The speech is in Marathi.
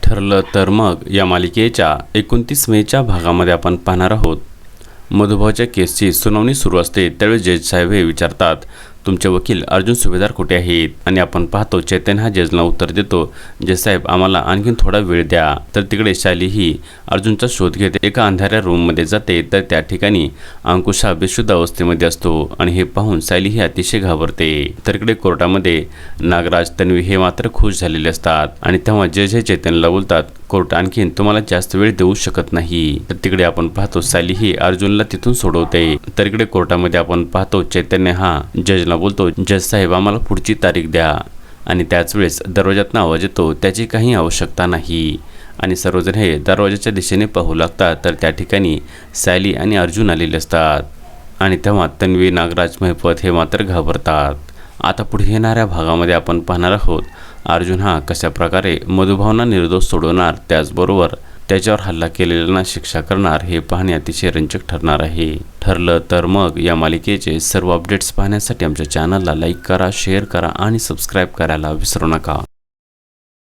ठरलं तर मग या मालिकेच्या 29 मेच्या भागामध्ये आपण पाहणार आहोत. मधुभाऊच्या केसची सुनावणी सुरू असते त्यावेळी जज साहेब हे विचारतात, तुमचे वकील अर्जुन सुभेदार कुठे आहेत? आणि आपण पाहतो चैतन्य हा जजला उत्तर देतो, जज साहेब आम्हाला आणखीन थोडा वेळ द्या. तर तिकडे शाली ही अर्जुनचा शोध घेते एका अंधाऱ्या रूममध्ये जाते. तर त्या ठिकाणी अंकुश हा बेशुद्ध अवस्थेमध्ये असतो आणि हे पाहून सायली ही अतिशय घाबरते. तर इकडे कोर्टामध्ये नागराज, तन्वी हे मात्र खुश झालेले असतात आणि तेव्हा जज हे चैतन्यला बोलतात, कोर्ट आणखीन तुम्हाला जास्त वेळ देऊ शकत नाही. तर तिकडे आपण पाहतो सायली ही अर्जुनला तिथून सोडवते. तर इकडे कोर्टामध्ये आपण पाहतो चैतन्य हा जजला बोलतो, जज साहेब आम्हाला पुढची तारीख द्या. आणि त्याच वेळेस दरवाजातून आवाज येतो, त्याची काही आवश्यकता नाही. आणि सर्वजण हे दरवाजाच्या दिशेने पाहू लागतात. तर त्या ठिकाणी सायली आणि अर्जुन आलेले असतात आणि तेव्हा तन्वी, नागराज, महिपत हे मात्र घाबरतात. आता पुढे येणाऱ्या भागामध्ये आपण पाहणार आहोत अर्जुन हा कशा प्रकारे मधुभावना निर्दोष सोडवणार, त्याचबरोबर त्याच्यावर हल्ला केलेल्यांना शिक्षा करणार हे पाहणे अतिशय रंजक ठरणार आहे. ठरलं तर मग या मालिकेचे सर्व अपडेट्स पाहण्यासाठी आमच्या चॅनलला लाईक करा, शेअर करा आणि सबस्क्राईब करायला विसरू नका.